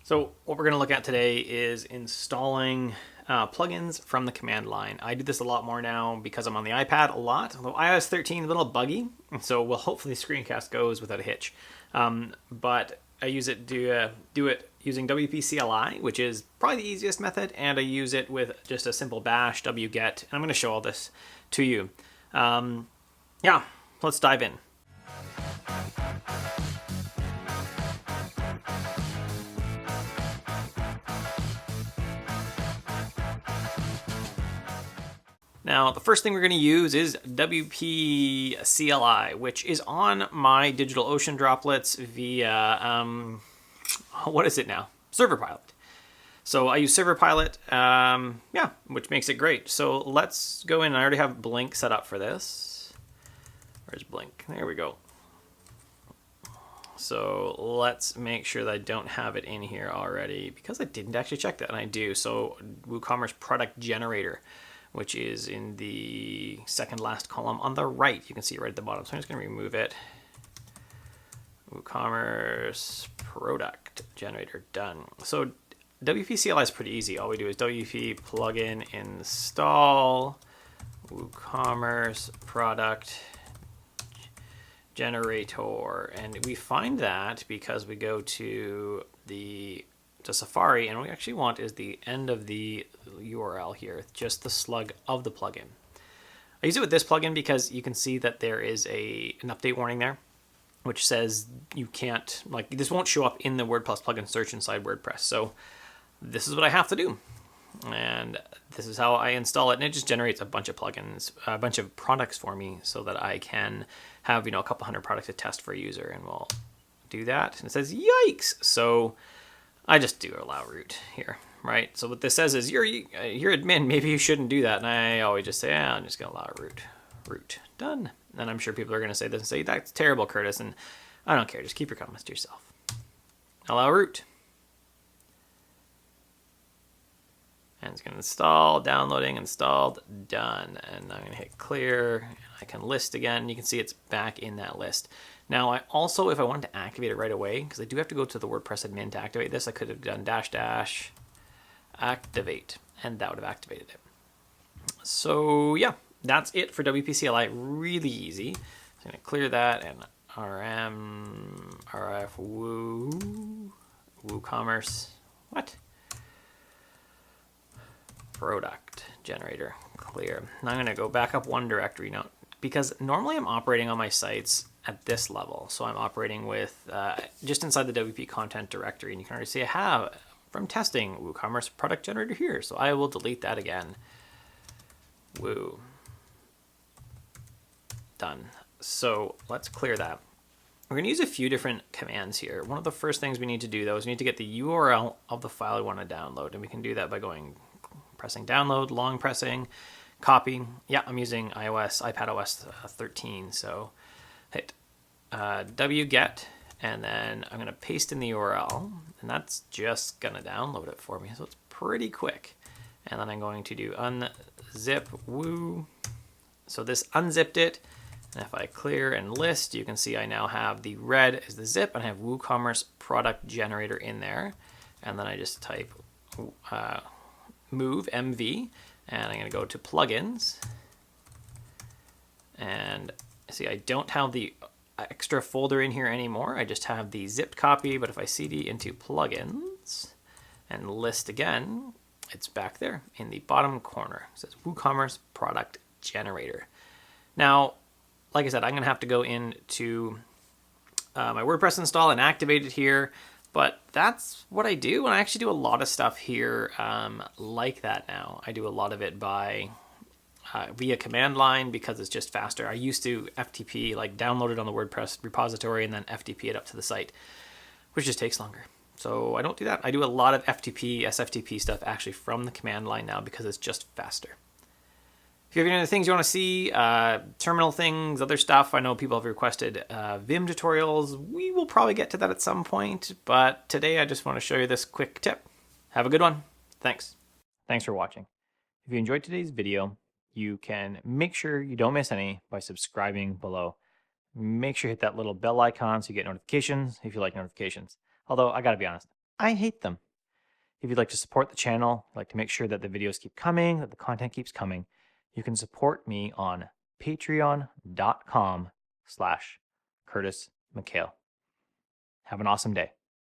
So what we're going to look at today is installing plugins from the command line. I do this a lot more now because I'm on the iPad a lot, although iOS 13 is a little buggy, so hopefully the screencast goes without a hitch. But I use it do it using wp-cli, which is probably the easiest method, and I use it with just a simple bash wget, and I'm going to show all this to you. Yeah, let's dive in. Now, the first thing we're going to use is wp-cli, which is on my DigitalOcean droplets via, what is it now? ServerPilot. So I use ServerPilot, yeah, which makes it great. So let's go in. I already have Blink set up for this. Where's Blink? There we go. So let's make sure that I don't have it in here already, because I didn't actually check that, and I do. So WooCommerce product generator, which is in the second last column on the right. You can see it right at the bottom. So I'm just going to remove it. WooCommerce product generator, done. So wp-cli is pretty easy. All we do is wp plugin install WooCommerce product generator, and we find that because we go to Safari, and what we actually want is the end of the URL here, just the slug of the plugin. I use it with this plugin because you can see that there is an update warning there, which says you can't, like, this won't show up in the WordPress plugin search inside WordPress. So this is what I have to do, and this is how I install it, and it just generates a bunch of plugins, a bunch of products for me, so that I can have a couple hundred products to test for a user, and we'll do that. And it says yikes, so I just do allow root here, right? So what this says is you're admin, maybe you shouldn't do that. And I always just say, I'm just gonna allow root, done. And I'm sure people are gonna say this and say, that's terrible, Curtis. And I don't care, just keep your comments to yourself. Allow root. And it's gonna install, downloading, installed, done. And I'm gonna hit clear, and I can list again. You can see it's back in that list. Now, I also, if I wanted to activate it right away, because I do have to go to the WordPress admin to activate this, I could have done -- activate, and that would have activated it. So yeah, that's it for wp-cli. Really easy. So I'm going to clear that, and rf WooCommerce, what? Product generator, clear. Now I'm going to go back up one directory now, because normally I'm operating on my sites at this level. So I'm operating with just inside the WP content directory, and you can already see I have, from testing, WooCommerce product generator here. So I will delete that again. Woo. Done. So let's clear that. We're going to use a few different commands here. One of the first things we need to do, though, is we need to get the URL of the file we want to download, and we can do that by pressing download, long pressing, copy. Yeah, I'm using iPadOS 13, so hit wget, and then I'm going to paste in the URL, and that's just going to download it for me, so it's pretty quick. And then I'm going to do unzip woo. So this unzipped it, and if I clear and list, you can see I now have the red as the zip, and I have WooCommerce product generator in there. And then I just type move mv, and I'm going to go to plugins, and see I don't have the extra folder in here anymore. I just have the zipped copy, but if I cd into plugins and list again, it's back there in the bottom corner. It says WooCommerce product generator. Now, like I said, I'm going to have to go into my WordPress install and activate it here. But that's what I do, and I actually do a lot of stuff here like that now. I do a lot of it by via command line because it's just faster. I used to FTP, like download it on the WordPress repository and then FTP it up to the site, which just takes longer. So I don't do that. I do a lot of FTP, SFTP stuff actually from the command line now because it's just faster. If you have any other things you want to see, terminal things, other stuff, I know people have requested Vim tutorials. We will probably get to that at some point, but today I just want to show you this quick tip. Have a good one. Thanks. Thanks for watching. If you enjoyed today's video, you can make sure you don't miss any by subscribing below. Make sure you hit that little bell icon so you get notifications if you like notifications. Although, I gotta be honest, I hate them. If you'd like to support the channel, like to make sure that the videos keep coming, that the content keeps coming, you can support me on patreon.com/Curtis McHale. Have an awesome day.